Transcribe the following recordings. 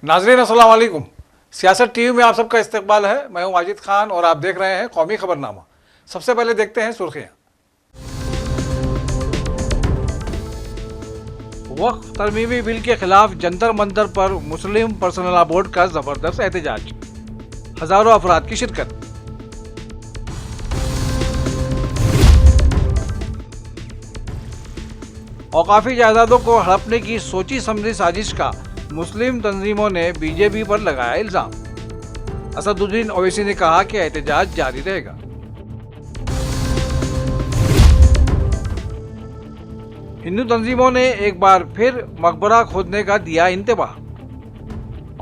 नाज़रीन अस्सलाम वालेकुम। सियासत टीवी में आप सबका इस्तकबाल है। मैं हूं माजिद खान और आप देख रहे हैं कौमी खबरनामा। सबसे पहले देखते हैं सुर्खियां। वक्फ तरमीमी बिल के खिलाफ जंतर मंतर पर मुस्लिम पर्सनल लॉ बोर्ड का जबरदस्त एहतजाज, हजारों अफराद की शिरकत। औकाफी जायदादों को हड़पने की सोची समझी साजिश का मुस्लिम तंजीमों ने बीजेपी पर लगाया इल्जाम। असदुद्दीन ओवैसी ने कहा कि एहतजाज जारी रहेगा। हिंदू तंजीमों ने एक बार फिर मकबरा खोदने का दिया इंतबाह।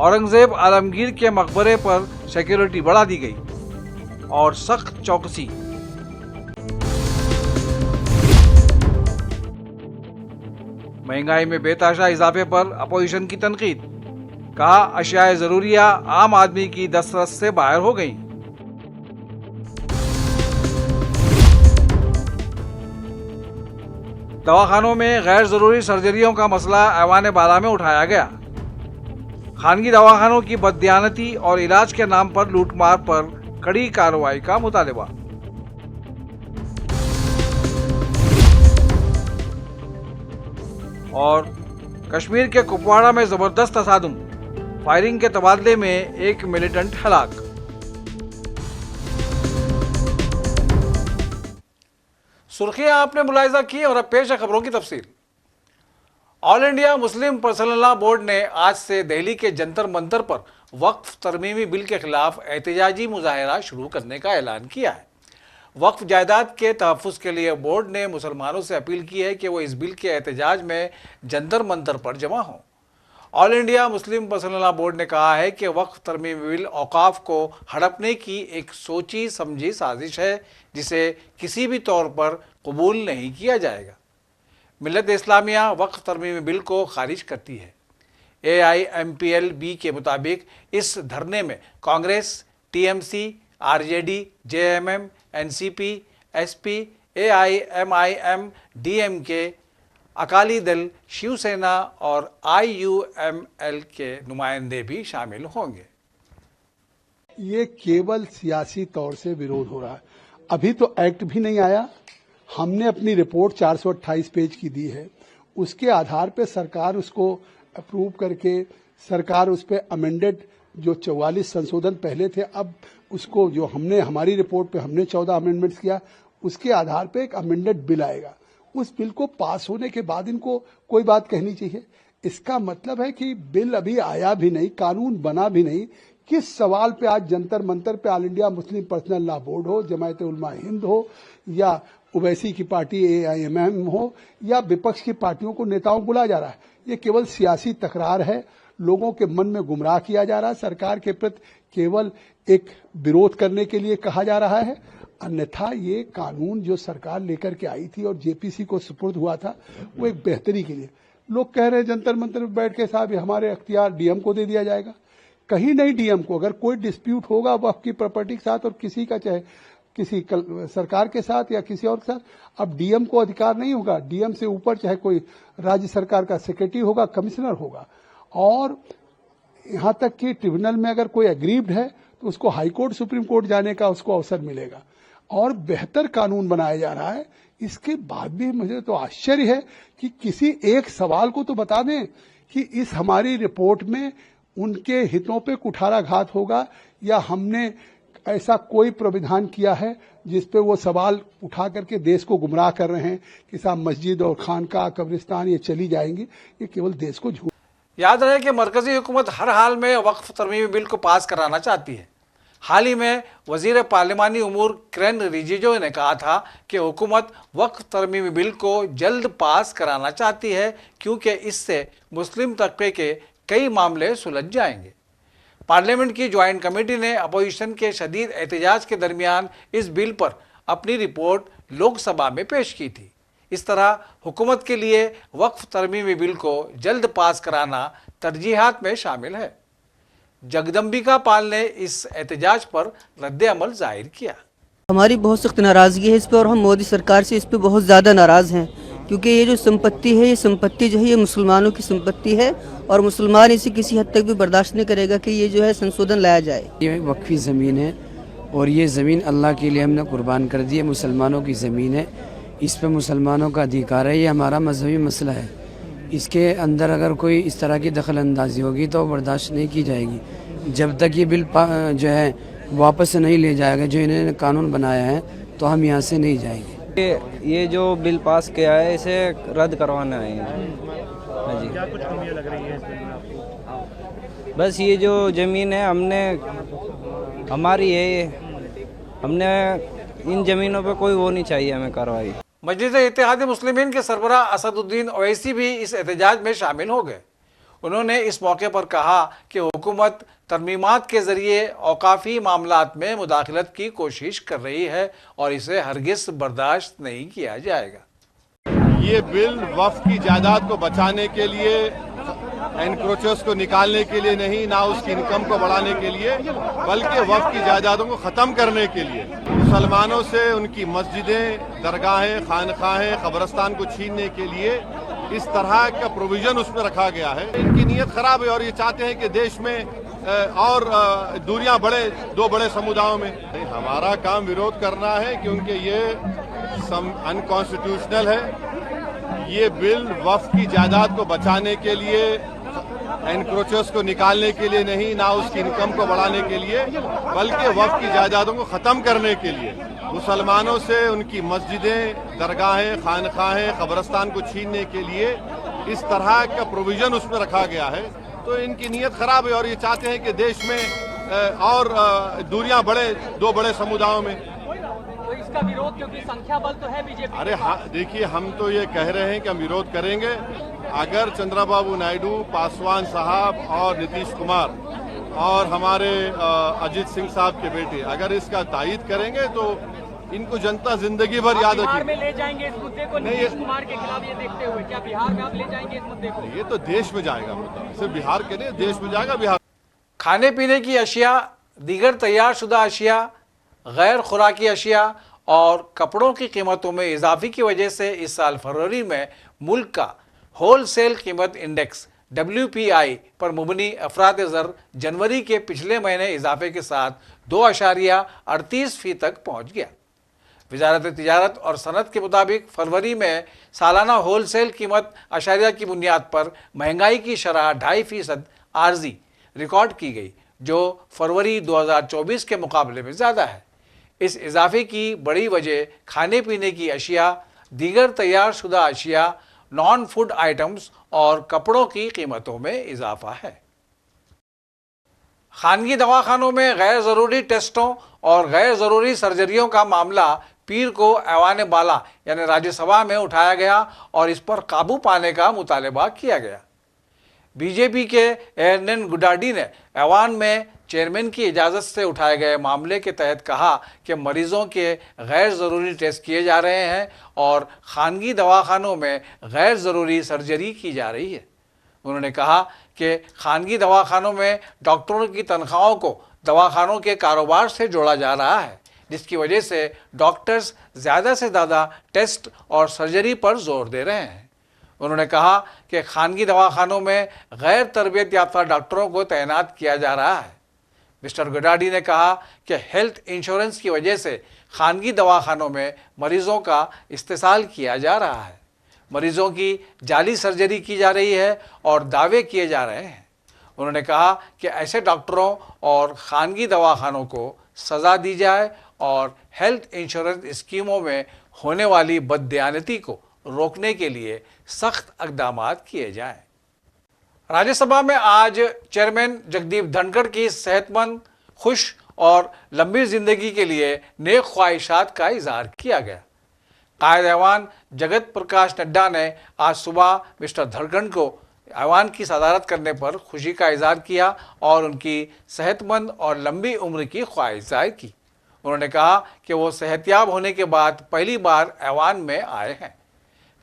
औरंगजेब आलमगीर के मकबरे पर सिक्योरिटी बढ़ा दी गई और सख्त चौकसी। महंगाई में बेतहाशा इजाफे पर अपोजिशन की तनकीद, कहा अशियाए जरूरिया आम आदमी की दस्तरस से बाहर हो गई। दवाखानों में गैर जरूरी सर्जरियों का मसला ऐवान बाला में उठाया गया। खानगी दवाखानों की बददियानती और इलाज के नाम पर लूटमार पर कड़ी कार्रवाई का मुतालबा। और कश्मीर के कुपवाड़ा में जबरदस्त तसादुम, फायरिंग के तबादले में एक मिलिटेंट हलाक। सुर्खियां आपने मुलाहिजा की और अब पेश है खबरों की तफसील। All India Muslim personal law board ने आज से दिल्ली के जंतर मंतर पर वक्फ तरमीमी बिल के खिलाफ एहतजाजी मुजाहरा शुरू करने का ऐलान किया है। वक्फ जायदाद के तहफ़्फ़ुज़ के लिए बोर्ड ने मुसलमानों से अपील की है कि वो इस बिल के एहतजाज में जंतर मंतर पर जमा हों। All India Muslim personal law board ने कहा है कि वक्फ तरमीमी बिल औकाफ को हड़पने की एक सोची समझी साजिश है जिसे किसी भी तौर पर कबूल नहीं किया जाएगा। मिल्लत इस्लामिया वक्फ तरमीमी बिल को खारिज करती है। AIMPLB के मुताबिक इस धरने में Congress, TMC, RJD, JMM, NCP, SP, AIMIM, DMK, Akali Dal, Shiv Sena और IUML के नुमाइंदे भी शामिल होंगे। ये केवल सियासी तौर से विरोध हो रहा है। अभी तो एक्ट भी नहीं आया। हमने अपनी रिपोर्ट 428 पेज की दी है। उसके आधार पे सरकार उसको अप्रूव करके सरकार उस पर अमेंडेड जो 44 संशोधन पहले थे, अब उसको जो हमने हमारी रिपोर्ट पे हमने 14 अमेंडमेंट्स किया, उसके आधार पे एक अमेंडेड बिल आएगा। उस बिल को पास होने के बाद इनको कोई बात कहनी चाहिए। इसका मतलब है कि बिल अभी आया भी नहीं, कानून बना भी नहीं। किस सवाल पे आज जंतर मंतर पे all India Muslim personal law board हो, जमायत उलमा हिंद हो या ओवैसी की पार्टी AIMM हो या विपक्ष की पार्टियों को नेताओं को बुलाया जा रहा है। ये केवल सियासी तकरार है। लोगों के मन में गुमराह किया जा रहा है। सरकार के प्रति केवल एक विरोध करने के लिए कहा जा रहा है। अन्यथा ये कानून जो सरकार लेकर के आई थी और JPC को सुपुर्द हुआ था, वो एक बेहतरी के लिए। लोग कह रहे हैं जंतर मंतर में बैठ के साहब हमारे अख्तियार DM को दे दिया जाएगा। कहीं नहीं DM को। अगर कोई डिस्प्यूट होगा वक्फ की प्रॉपर्टी के साथ और किसी का चाहे किसी सरकार के साथ या किसी और के साथ, अब DM को अधिकार नहीं होगा। DM से ऊपर चाहे कोई राज्य सरकार का सेक्रेटरी होगा, कमिश्नर होगा। और यहां तक कि ट्रिब्यूनल में अगर कोई एग्रीव्ड है तो उसको हाई कोर्ट, सुप्रीम कोर्ट जाने का उसको अवसर मिलेगा। और बेहतर कानून बनाया जा रहा है। इसके बाद भी मुझे तो आश्चर्य है कि किसी एक सवाल को तो बता दें कि इस हमारी रिपोर्ट में उनके हितों पे कुठाराघात होगा या हमने ऐसा कोई प्राविधान किया है जिस पे वो सवाल उठा करके देश को गुमराह कर रहे हैं कि साहब मस्जिद और खानका, कब्रिस्तान ये चली जाएंगी। ये केवल देश को झूठ। याद रहे कि मरकजी हुकूमत हर हाल में वक्फ तरमीमी बिल को पास कराना चाहती है। हाल ही में वजीर पार्लिमानी उमूर किरेन रिजिजू ने कहा था कि हुकूमत वक्फ तरमीमी बिल को जल्द पास कराना चाहती है क्योंकि इससे मुस्लिम तबके के कई मामले सुलझ जाएंगे। पार्लियामेंट की ज्वाइंट कमेटी ने अपोजिशन के शदीद एहतजाज के दरमियान इस बिल पर अपनी रिपोर्ट लोकसभा में पेश की थी। इस तरह हुकूमत के लिए वक्फ तरमीमी बिल को जल्द पास कराना तरजीहात में शामिल है। जगदम्बिका पाल ने इस एहतजाज पर रद्द अमल जाहिर किया। हमारी बहुत सख्त नाराज़गी है इस पर और हम मोदी सरकार से इस पर बहुत ज़्यादा नाराज़ हैं क्योंकि ये जो संपत्ति है, ये संपत्ति जो है ये मुसलमानों की संपत्ति है और मुसलमान इसे किसी हद तक भी बर्दाश्त नहीं करेगा कि ये जो है संशोधन लाया जाए। ये वक्फी ज़मीन है और ये ज़मीन अल्लाह के लिए हमने कुर्बान कर दी है। मुसलमानों की ज़मीन है, इस पे मुसलमानों का अधिकार है। ये हमारा मजहबी मसला है। इसके अंदर अगर कोई इस तरह की दखल अंदाजी होगी तो बर्दाश्त नहीं की जाएगी। जब तक ये बिल जो है वापस नहीं ले जाएगा, जो इन्होंने कानून बनाया है, तो हम यहाँ से नहीं जाएंगे। ये जो बिल पास किया है इसे रद्द करवाना है। हाँ जी। क्या कुछ कमियां लग रही है इस बिल में आपको? बस ये जो ज़मीन है हमारी है, ये हमने इन ज़मीनों पे कोई वो नहीं चाहिए हमें कार्रवाई। मजलिस इत्तेहाद मुस्लिमीन के सरबराह असदुद्दीन ओवैसी भी इस एहतजाज में शामिल हो गए। उन्होंने इस मौके पर कहा कि हुकूमत तरमीमात के जरिए औकाफी मामलात में मुदाखलत की कोशिश कर रही है और इसे हरगिज़ बर्दाश्त नहीं किया जाएगा। ये बिल वक्फ की जायदाद को बचाने के लिए, एनक्रोचर्स को निकालने के लिए नहीं, ना उसकी इनकम को बढ़ाने के लिए, बल्कि वक्फ की जायदादों को ख़त्म करने के लिए मुसलमानों से उनकी मस्जिदें, दरगाहें, खानखाहें, कब्रस्तान को छीनने के लिए इस तरह का प्रोविजन उसमें रखा गया है। इनकी नीयत खराब है और ये चाहते हैं कि देश में और दूरियां बढ़े दो बड़े समुदायों में। हमारा काम विरोध करना है क्योंकि ये अनकॉन्स्टिट्यूशनल है। ये बिल वक्फ की जायदाद को बचाने के लिए, एनक्रोचर्स को निकालने के लिए नहीं, ना उसकी इनकम को बढ़ाने के लिए, बल्कि वक्फ की जायदादों को ख़त्म करने के लिए मुसलमानों से उनकी मस्जिदें, दरगाहें, खानखाहें, कब्रस्तान को छीनने के लिए इस तरह का प्रोविजन उसमें रखा गया है। तो इनकी नीयत खराब है और ये चाहते हैं कि देश में और दूरियां बढ़े दो बड़े समुदायों में। तो इसका विरोध, क्योंकि संख्या बल तो है बीजेपी। अरे हाँ, देखिए, हम तो ये कह रहे हैं कि हम विरोध करेंगे। अगर चंद्रबाबू नायडू, पासवान साहब और नीतीश कुमार और हमारे अजीत सिंह साहब के बेटे अगर इसका तायीद करेंगे तो इनको जनता जिंदगी भर याद रखेगी। बिहार में ले जाएंगे इस मुद्दे को नीतीश कुमार के खिलाफ ये देखते हुए, क्या बिहार में आप ले जाएंगे इस मुद्दे को? ये तो देश में जाएगा मुद्दा, सिर्फ बिहार के नहीं, देश में जाएगा। बिहार खाने पीने की अशिया, दीगर तैयार शुदा अशिया, गैर खुराकी अशिया और कपड़ों की कीमतों में इजाफे की वजह से इस साल फरवरी में मुल्क का होल सेल कीमत इंडेक्स WPI पर मुबनी अफरात-ए-ज़र जनवरी के पिछले महीने इजाफे के साथ 2.38% तक पहुँच गया। वजारत तिजारत और सनत के मुताबिक फरवरी में सालाना होल सेल कीमत अशारिया की बुनियाद पर महंगाई की शरह 2.5% आर्जी रिकॉर्ड की गई, जो फरवरी 2024 के मुकाबले में ज़्यादा है। इस इजाफे की बड़ी वजह खाने पीने की अशिया, दीगर तैयार शुदा अशिया, नॉन फूड आइटम्स और कपड़ों की कीमतों में इजाफा है। खानगी दवाखानों में गैर ज़रूरी टेस्टों और गैर ज़रूरी सर्जरियों का मामला पीर को ऐवान बाला यानी राज्यसभा में उठाया गया और इस पर काबू पाने का मुतालबा किया गया। बीजेपी के एरनन गुडाडी ने ऐवान में चेयरमैन की इजाज़त से उठाए गए मामले के तहत कहा कि मरीजों के गैर ज़रूरी टेस्ट किए जा रहे हैं और खानगी दवाखानों में गैर ज़रूरी सर्जरी की जा रही है। उन्होंने कहा कि खानगी दवाखानों में डॉक्टरों की तनख्वाहों को दवाखानों के कारोबार से जोड़ा जा रहा है, जिसकी वजह से डॉक्टर्स ज़्यादा से ज़्यादा टेस्ट और सर्जरी पर जोर दे रहे हैं। उन्होंने कहा कि खानगी दवाखानों में गैर तरबियत याफ्ता डॉक्टरों को तैनात किया जा रहा है। मिस्टर गुडाडी ने कहा कि हेल्थ इंश्योरेंस की वजह से खानगी दवाखानों में मरीजों का इस्तेसाल किया जा रहा है, मरीजों की जाली सर्जरी की जा रही है और दावे किए जा रहे हैं। उन्होंने कहा कि ऐसे डॉक्टरों और खानगी दवाखानों को सज़ा दी जाए और हेल्थ इंश्योरेंस स्कीमों में होने वाली बददियानती को रोकने के लिए सख्त इक़दामात किए जाएं। राज्यसभा में आज चेयरमैन जगदीप धनखड़ की सेहतमंद, खुश और लंबी ज़िंदगी के लिए नेक ख्वाहिशात का इजहार किया गया। कायद ऐवान जगत प्रकाश नड्डा ने आज सुबह मिस्टर धनखड़ को ऐवान की सदारत करने पर खुशी का इजहार किया और उनकी सेहतमंद और लंबी उम्र की ख्वाहिश जाहिर की। उन्होंने कहा कि वो सेहतयाब होने के बाद पहली बार ऐवान में आए हैं।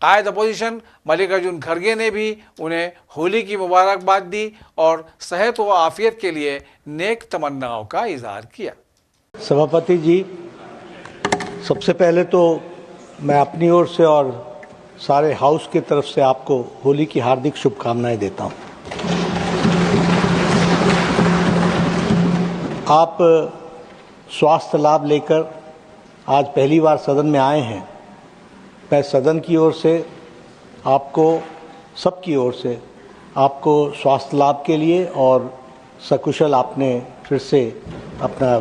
कायद अपोजिशन मल्लिकार्जुन खड़गे ने भी उन्हें होली की मुबारकबाद दी और सेहत व आफियत के लिए नेक तमन्नाओं का इजहार किया। सभापति जी, सबसे पहले तो मैं अपनी ओर से और सारे हाउस की तरफ से आपको होली की हार्दिक शुभकामनाएं देता हूं। आप स्वास्थ्य लाभ लेकर आज पहली बार सदन में आए हैं। मैं सदन की ओर से आपको, सबकी ओर से आपको स्वास्थ्य लाभ के लिए और सकुशल आपने फिर से अपना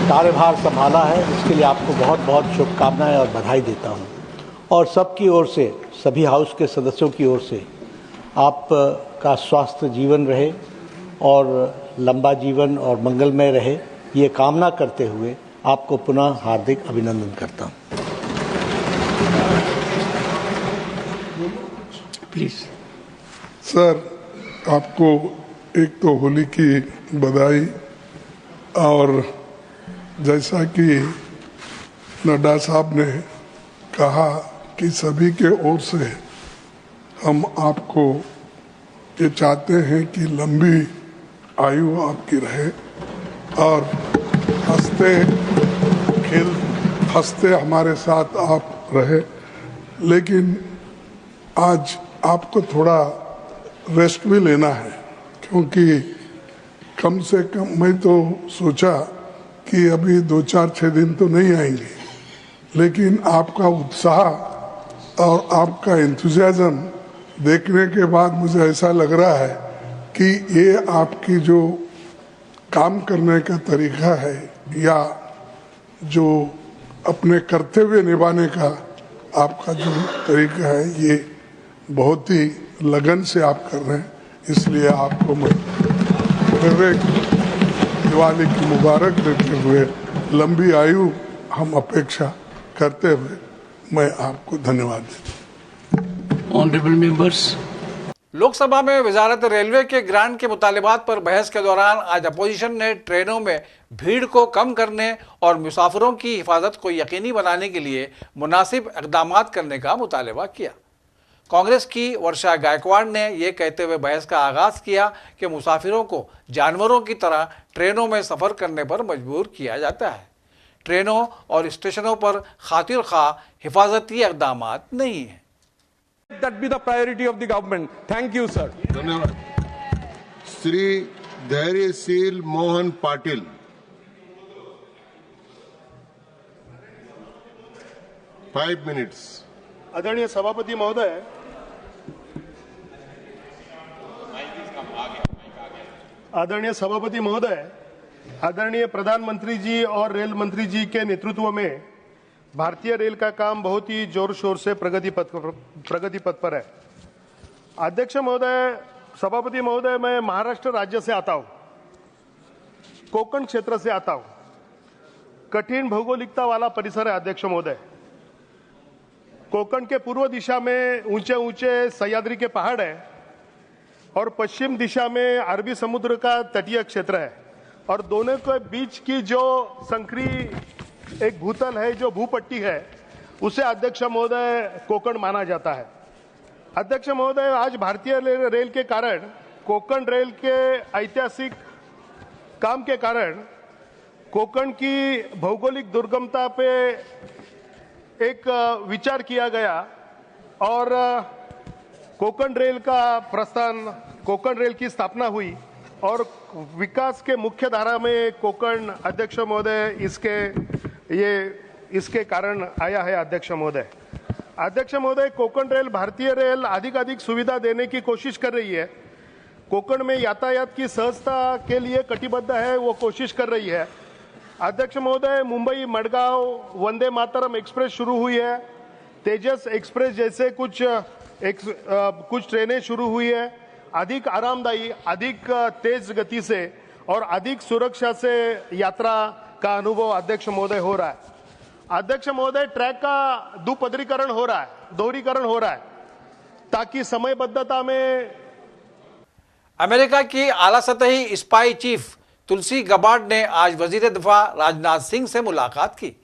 कार्यभार संभाला है, इसके लिए आपको बहुत बहुत शुभकामनाएं और बधाई देता हूं। और सबकी ओर से, सभी हाउस के सदस्यों की ओर से आपका स्वास्थ्य जीवन रहे और लंबा जीवन और मंगलमय रहे, ये कामना करते हुए आपको पुनः हार्दिक अभिनंदन करता हूं। प्लीज सर, आपको एक तो होली की बधाई, और जैसा कि नड्डा साहब ने कहा कि सभी के ओर से हम आपको ये चाहते हैं कि लंबी आयु आपकी रहे और हंसते हमारे साथ आप रहे। लेकिन आज आपको थोड़ा रेस्ट भी लेना है, क्योंकि कम से कम मैं तो सोचा कि अभी 2-4-6 दिन तो नहीं आएंगे, लेकिन आपका उत्साह और आपका एंथुसियाज्म देखने के बाद मुझे ऐसा लग रहा है कि ये आपकी जो काम करने का तरीका है या जो अपने कर्तव्य निभाने का आपका जो तरीका है, ये बहुत ही लगन से आप कर रहे हैं। इसलिए आपको मैं फिर एक दिवाली की मुबारक देते हुए, लंबी आयु हम अपेक्षा करते हुए मैं आपको धन्यवाद देता हूं। ऑनरेबल मेंबर्स, लोकसभा में वजारत रेलवे के ग्रांट के मुतालिबात पर बहस के दौरान आज अपोजिशन ने ट्रेनों में भीड़ को कम करने और मुसाफिरों की हिफाजत को यकीनी बनाने के लिए मुनासिब इक़दाम करने का मुतालबा किया। कांग्रेस की वर्षा गायकवाड़ ने यह कहते हुए बहस का आगाज़ किया कि मुसाफिरों को जानवरों की तरह ट्रेनों में सफ़र करने पर मजबूर किया जाता है। ट्रेनों और स्टेशनों पर खातिर खा हिफाजती इक़दाम नहीं हैं। That be the priority of the government. Thank you, sir. धन्यवाद। श्री धैर्यशील मोहन पाटिल। Five minutes. आदरणीय सभापति महोदय, आदरणीय प्रधानमंत्री जी और रेल मंत्री जी के नेतृत्व में भारतीय रेल का काम बहुत ही जोर शोर से प्रगति पथ पर है। अध्यक्ष महोदय, सभापति महोदय, मैं महाराष्ट्र राज्य से आता हूं, कोंकण क्षेत्र से आता हूं। कठिन भौगोलिकता वाला परिसर है अध्यक्ष महोदय। कोंकण के पूर्व दिशा में ऊंचे ऊंचे सह्याद्री के पहाड़ है और पश्चिम दिशा में अरबी समुद्र का तटीय क्षेत्र है, और दोनों के बीच की जो संकरी एक भूतल है, जो भूपट्टी है, उसे अध्यक्ष महोदय कोंकण माना जाता है। अध्यक्ष महोदय, आज भारतीय रेल के कारण, कोंकण रेल के ऐतिहासिक काम के कारण कोंकण की भौगोलिक दुर्गमता पे एक विचार किया गया और कोंकण रेल का प्रस्थान, कोंकण रेल की स्थापना हुई और विकास के मुख्य धारा में कोंकण अध्यक्ष महोदय इसके कारण आया है। अध्यक्ष महोदय, कोंकण रेल भारतीय रेल अधिक सुविधा देने की कोशिश कर रही है। कोंकण में यातायात की सहजता के लिए कटिबद्ध है, वो कोशिश कर रही है। अध्यक्ष महोदय, मुंबई मडगांव वंदे मातरम एक्सप्रेस शुरू हुई है, तेजस एक्सप्रेस जैसे कुछ ट्रेनें शुरू हुई है। अधिक आरामदायी, अधिक तेज गति से और अधिक सुरक्षा से यात्रा का अनुभव अध्यक्ष महोदय हो रहा है। अध्यक्ष महोदय, ट्रैक का दोहरीकरण हो रहा है ताकि समयबद्धता में। अमेरिका की आला सतही स्पाई चीफ तुलसी गबार्ड ने आज वजीर दिफा राजनाथ सिंह से मुलाकात की।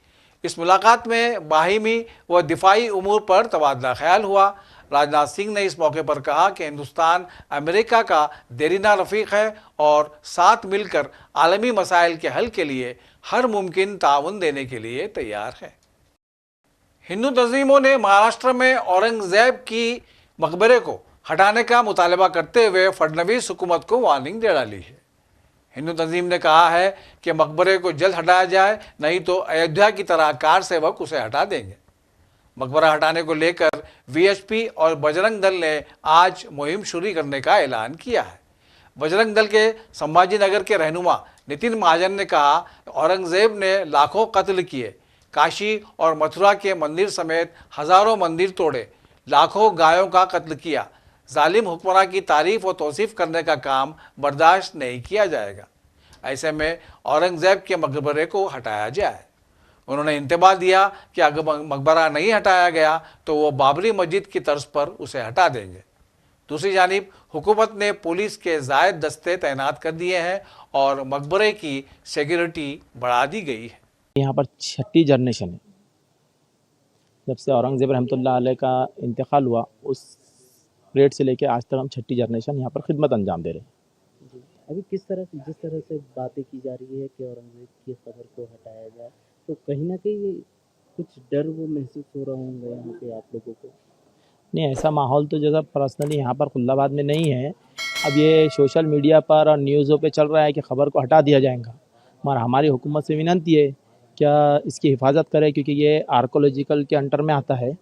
इस मुलाकात में बाहिमी व दिफाई उमूर पर तबादला ख्याल हुआ। राजनाथ सिंह ने इस मौके पर कहा कि हिंदुस्तान अमेरिका का देरीना रफीक है और साथ मिलकर आलमी मसाइल के हल के लिए हर मुमकिन ताउन देने के लिए तैयार है। हिंदू तंजीमों ने महाराष्ट्र में औरंगजेब की मकबरे को हटाने का मुतालबा करते हुए फडणवीस हुकूमत को वार्निंग दे डाली है। हिंदू तंजीम ने कहा है कि मकबरे को जल्द हटाया जाए, नहीं तो अयोध्या की तरह कार सेवक उसे हटा देंगे। मकबरा हटाने को लेकर वीएचपी और बजरंग दल ने आज मुहिम शुरू करने का ऐलान किया है। बजरंग दल के संभाजी नगर के रहनुमा नितिन महाजन ने कहा, औरंगजेब ने लाखों कत्ल किए, काशी और मथुरा के मंदिर समेत हजारों मंदिर तोड़े, लाखों गायों का कत्ल किया। जालिम हुक्मरान की तारीफ और तौसीफ करने का काम बर्दाश्त नहीं किया जाएगा। ऐसे में औरंगजेब के मकबरे को हटाया जाए। उन्होंने इंतबाह दिया कि अगर मकबरा नहीं हटाया गया तो वो बाबरी मस्जिद की तर्ज पर उसे हटा देंगे। दूसरी जानिब हुकूमत ने पुलिस के जायद दस्ते तैनात कर दिए हैं और मकबरे की सिक्योरिटी बढ़ा दी गई है। यहाँ पर छठी जनरेशन है। जब से औरंगजेब रहमतुल्लाह अलैह का इंतकाल हुआ उस पीरियड से लेकर आज तक हम छठी जनरेशन यहाँ पर खिदमत अंजाम दे रहे हैं। अभी जिस तरह से बातें की जा रही है कि औरंगजेब की खबर को हटाया जाए, तो कहीं ना कहीं कुछ डर वो महसूस हो रहा होगा यहाँ पे आप लोगों को? नहीं, ऐसा माहौल तो जैसा पर्सनली यहाँ पर खुल्लाबाद में नहीं है। अब ये सोशल मीडिया पर और न्यूज़ों पे चल रहा है कि ख़बर को हटा दिया जाएगा, मगर हमारी हुकूमत से विनती है क्या इसकी हिफाजत करे, क्योंकि ये आर्कोलॉजिकल के अंडर में आता है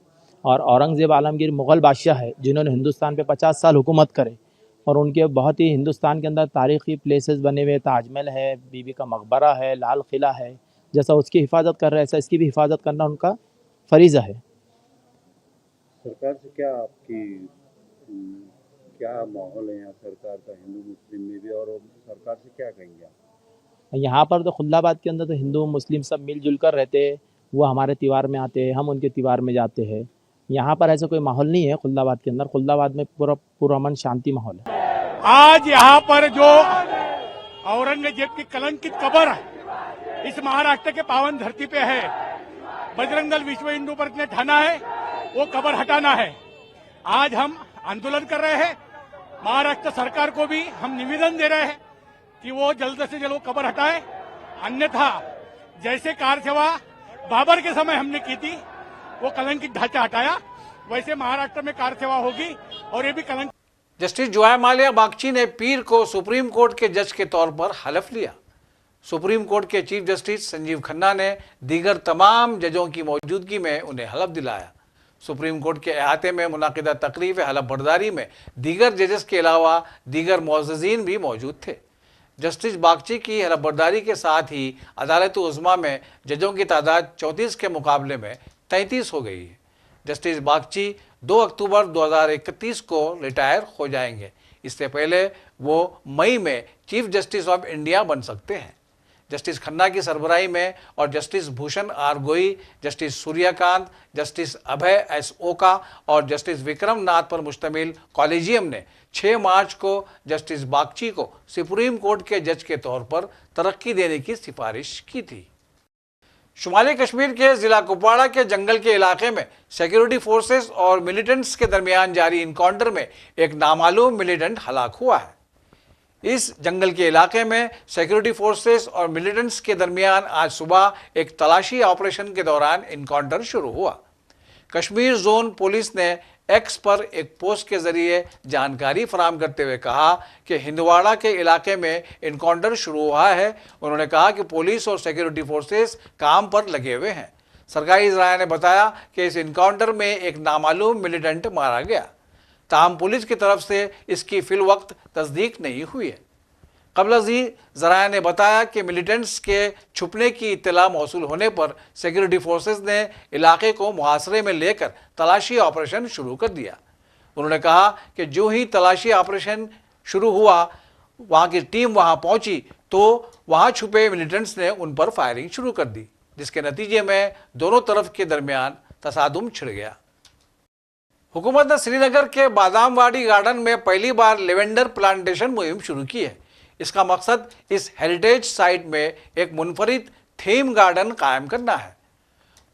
और औरंगजेब आलमगीर मुग़ल बादशाह है जिन्होंने हिंदुस्तान पे 50 साल हुकूमत करे और उनके बहुत ही हिंदुस्तान के अंदर तारीख़ी प्लेसेस बने हुए, ताजमहल है, बीबी का मकबरा है, लाल किला है, जैसा उसकी हिफाजत कर रहे हैं ऐसा इसकी भी हिफाजत करना उनका फरीज़ा है। सरकार से क्या माहौल है यहाँ सरकार का, हिंदू मुस्लिम में भी, और सरकार से क्या कहेंगे आप? यहाँ पर तो खुल्लाबाद के अंदर तो हिंदू मुस्लिम सब मिलजुल कर रहते हैं। वो हमारे त्यौहार में आते हैं, हम उनके त्यौहार में जाते हैं। यहाँ पर ऐसा कोई माहौल नहीं है खुल्लाबाद के अंदर। खुल्लाबाद में पूरा अमन शांति माहौल है। आज यहाँ पर जो औरंगजेब की कलंकित कब्र इस महाराष्ट्र के पावन धरती पे है, बजरंग दल विश्व हिंदू परिषद ने ठाना है वो कब्र हटाना है। आज हम आंदोलन कर रहे हैं। महाराष्ट्र सरकार को भी हम निवेदन दे रहे हैं कि वो जल्द से जल्द वो कब्र हटाए, अन्यथा जैसे कार सेवा बाबर के समय हमने की थी वो कलंकित ढांचा हटाया, वैसे महाराष्ट्र में कार सेवा होगी और ये भी कलंकित। जस्टिस जोया माल्या बागची ने पीर को सुप्रीम कोर्ट के जज के तौर पर हलफ लिया। सुप्रीम कोर्ट के चीफ जस्टिस संजीव खन्ना ने दीगर तमाम जजों की मौजूदगी में उन्हें हलफ दिलाया। सुप्रीम कोर्ट के अहाते में मुनाकिदा तकरीब हलफ बर्दारी में दीगर जजेस के अलावा दीगर मुअज़्ज़िज़ीन भी मौजूद थे। जस्टिस बागची की हलफ बर्दारी के साथ ही अदालत उज़्मा में जजों की तादाद 34 के मुकाबले में 33 हो गई है। जस्टिस बागची 2 अक्टूबर 2031 को रिटायर हो जाएंगे। इससे पहले वो मई में चीफ जस्टिस ऑफ इंडिया बन सकते हैं। जस्टिस खन्ना की सरबराही में और जस्टिस भूषण आर गोई, जस्टिस सूर्यकांत, जस्टिस अभय एस ओका और जस्टिस विक्रम नाथ पर मुश्तमिल कॉलेजियम ने 6 मार्च को जस्टिस बागची को सुप्रीम कोर्ट के जज के तौर पर तरक्की देने की सिफारिश की थी। शुमाली कश्मीर के जिला कुपवाड़ा के जंगल के इलाके में सिक्योरिटी फोर्सेस और मिलिटेंट्स के दरमियान जारी इनकाउंटर में एक नामालूम मिलिटेंट हलाक हुआ है। इस जंगल के इलाके में सिक्योरिटी फोर्सेस और मिलिटेंट्स के दरमियान आज सुबह एक तलाशी ऑपरेशन के दौरान इनकाउंटर शुरू हुआ। कश्मीर जोन पुलिस ने एक्स पर एक पोस्ट के जरिए जानकारी फराहम करते हुए कहा कि हिंदवाड़ा के इलाके में इनकाउंटर शुरू हुआ है। उन्होंने कहा कि पुलिस और सिक्योरिटी फोर्सेस काम पर लगे हुए हैं। सरकारी ज़राए ने बताया कि इस इनकाउंटर में एक नामालूम मिलिटेंट मारा गया। ताहम पुलिस की तरफ से इसकी फिलवक्त तस्दीक नहीं हुई है। कबल ज़राए ने बताया कि मिलिटेंट्स के छुपने की इत्तला मौसूल होने पर सिक्योरिटी फोर्सेस ने इलाके को मुहासरे में लेकर तलाशी ऑपरेशन शुरू कर दिया। उन्होंने कहा कि जो ही तलाशी ऑपरेशन शुरू हुआ, वहाँ की टीम वहाँ पहुँची तो वहाँ छुपे मिलिटेंट्स ने उन पर फायरिंग शुरू कर दी, जिसके नतीजे में दोनों तरफ के दरमियान तसादुम छिड़ गया। हुकूमत ने श्रीनगर के बादामवाड़ी गार्डन में पहली बार लेवेंडर प्लांटेशन मुहिम शुरू की है। इसका मकसद इस हेरिटेज साइट में एक मुनफरिद थीम गार्डन कायम करना है।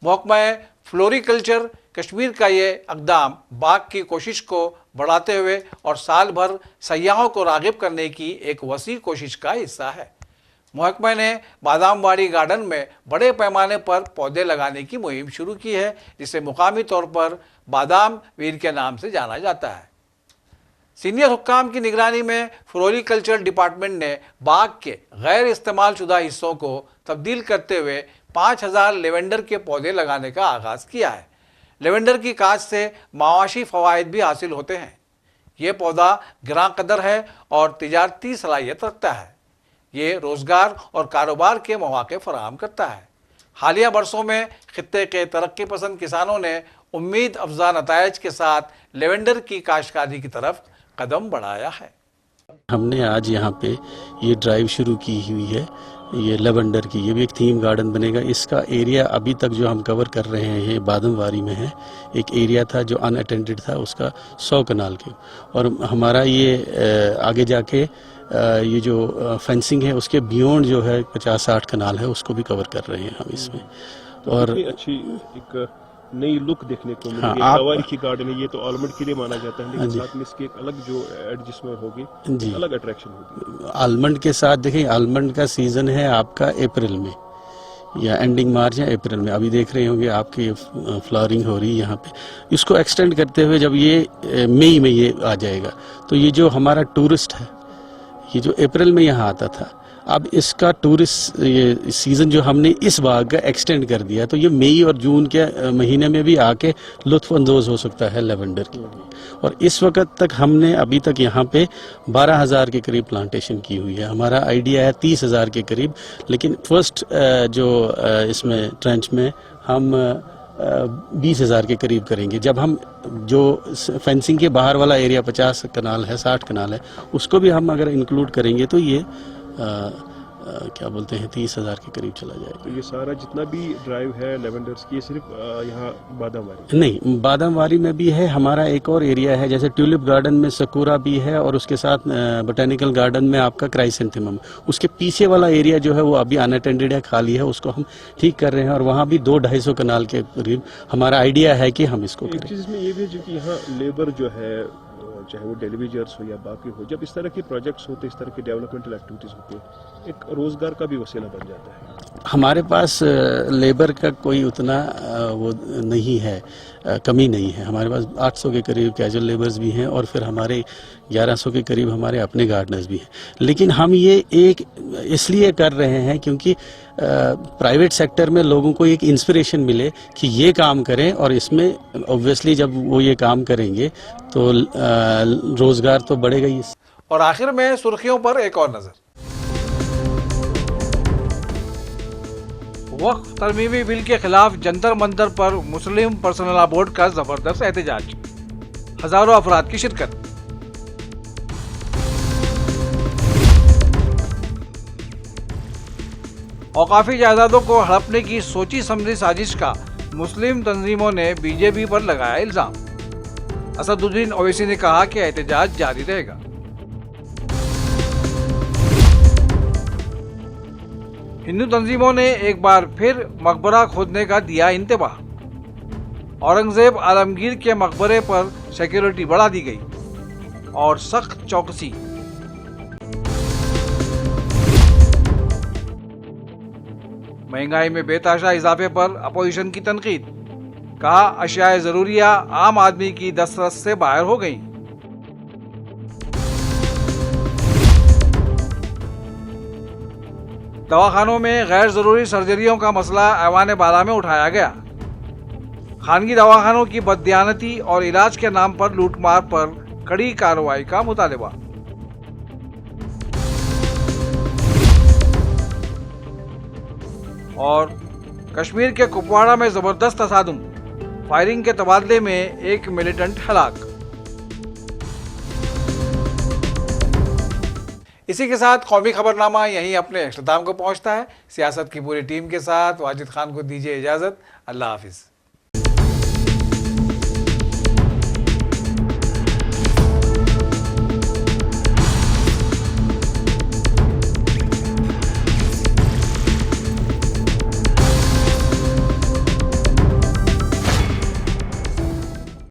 महकमा फ्लोरिकल्चर कश्मीर का ये इक़दाम बाग की कोशिश को बढ़ाते हुए और साल भर सयाहों को राग़िब करने की एक वसी कोशिश का हिस्सा है। महकमे ने बादामवाड़ी गार्डन में बड़े पैमाने पर पौधे लगाने की मुहिम शुरू की है, जिसे मुकामी तौर पर बादाम वीर के नाम से जाना जाता है। सीनियर हुक्काम की निगरानी में फ्लोरिकल्चर डिपार्टमेंट ने बाग के गैर इस्तेमाल शुदा हिस्सों को तब्दील करते हुए 5000 लेवेंडर के पौधे लगाने का आगाज़ किया है। लेवेंडर की काश्त से मावाशी फ़वाइद भी हासिल होते हैं। ये पौधा गिरां कदर है और तिजारती सलाहियत रखता है। ये रोज़गार और कारोबार के मौके फराहम करता है। हालिया बरसों में खित्ते के तरक्की पसंद किसानों ने उम्मीद अफजा नतायज के साथ लेवेंडर की काश्तकारी की तरफ कदम बढ़ाया है। हमने आज यहाँ पे ये ड्राइव शुरू की हुई है, ये लेवेंडर की। ये भी एक थीम गार्डन बनेगा। इसका एरिया अभी तक जो हम कवर कर रहे हैं बादमवारी में है। एक एरिया था जो अनअटेंडेड था, उसका 100 कनाल के, और हमारा ये आगे जाके ये जो फेंसिंग है उसके बियॉन्ड जो है 50-60 कनाल है, उसको भी कवर कर रहे हैं हम इसमें। और अच्छी एक नई लुक देखने को मिली। हाँ, की गार्डन है, ये तो आलमंड के लिए माना जाता है, लेकिन साथ में इसकी एक अलग जो एडजस्टमेंट होगी, अलग अट्रैक्शन होगी। आलमंड के साथ देखिए, आलमंड का सीजन है आपका अप्रैल में या एंडिंग मार्च या अप्रैल में। अभी देख रहे होंगे आपकी फ्लावरिंग हो रही है यहाँ पे। इसको एक्सटेंड करते हुए जब ये मई में ये आ जाएगा, तो ये जो हमारा टूरिस्ट है, ये जो अप्रैल में यहाँ आता था, अब इसका टूरिस्ट ये सीज़न जो हमने इस बाग का एक्सटेंड कर दिया, तो ये मई और जून के महीने में भी आके लुत्फ़अंदोज़ हो सकता है लेवेंडर की। और इस वक्त तक हमने अभी तक यहाँ पे 12,000 के करीब प्लांटेशन की हुई है। हमारा आइडिया है 30,000 के करीब, लेकिन फर्स्ट जो इसमें ट्रेंच में हम 20,000 के करीब करेंगे। जब हम जो फेंसिंग के बाहर वाला एरिया 50 कनाल है, 60 कनाल है, उसको भी हम अगर इंक्लूड करेंगे तो ये क्या बोलते हैं 30,000 के करीब चला जाएगा। तो ये सारा जितना भी ड्राइव है लेवेंडर्स की, ये सिर्फ यहाँ बादामवारी नहीं, बादामवारी में भी है। हमारा एक और एरिया है, जैसे ट्यूलिप गार्डन में सकूरा भी है, और उसके साथ बोटेनिकल गार्डन में आपका क्राइसेंथेमम। उसके पीछे वाला एरिया जो है वो अभी अनअटेंडेड है, खाली है, उसको हम ठीक कर रहे हैं। और वहाँ भी 200-250 कनाल के करीब हमारा आइडिया है कि हम इसको करें। एक चीज़ में ये भी है जो कि यहाँ लेबर जो है, चाहे वो डेलीवेजर्स हो या बाकी हो, जब इस तरह के प्रोजेक्ट्स होते, इस तरह की डेवलपमेंटल एक्टिविटीज़ होती है, एक रोज़गार का भी वसीला बन जाता है। हमारे पास लेबर का कोई उतना वो नहीं है, कमी नहीं है। हमारे पास 800 के करीब कैजुअल लेबर्स भी हैं, और फिर हमारे 1100 के करीब हमारे अपने गार्डनर्स भी हैं। लेकिन हम ये एक इसलिए कर रहे हैं क्योंकि प्राइवेट सेक्टर में लोगों को एक इंस्पिरेशन मिले कि ये काम करें, और इसमें ऑब्वियसली जब वो ये काम करेंगे तो रोज़गार तो बढ़ेगा ही। और आखिर में सुर्खियों पर एक और नज़र। वक्फ तरमीमी बिल के खिलाफ जंतर मंतर पर मुस्लिम पर्सनल लॉ बोर्ड का जबरदस्त एहतजाज, हजारों अफराद की शिरकत। औकाफी जायदादों को हड़पने की सोची समझी साजिश का मुस्लिम तंजीमों ने बीजेपी पर लगाया इल्जाम। असदुद्दीन ओवैसी ने कहा कि एहतजाज जारी रहेगा। हिंदू तंजीमों ने एक बार फिर मकबरा खोदने का दिया इंतबाह। औरंगजेब आलमगीर के मकबरे पर सिक्योरिटी बढ़ा दी गई और सख्त चौकसी। महंगाई में बेतहाशा इजाफे पर अपोजिशन की तनकीद, कहा अशियाए जरूरिया आम आदमी की दस्तरस से बाहर हो गई। दवाखानों में गैर जरूरी सर्जरियों का मसला ऐवान बाला में उठाया गया। खानगी दवाखानों की बददियानती और इलाज के नाम पर लूटमार पर कड़ी कार्रवाई का मुतालबा। और कश्मीर के कुपवाड़ा में जबरदस्त तसादुम, फायरिंग के तबादले में एक मिलिटेंट हलाक। इसी के साथ कौमी खबरनामा यहीं अपने अख्ताम को पहुंचता है। सियासत की पूरी टीम के साथ वाजिद खान को दीजिए इजाज़त। अल्लाह हाफिज़।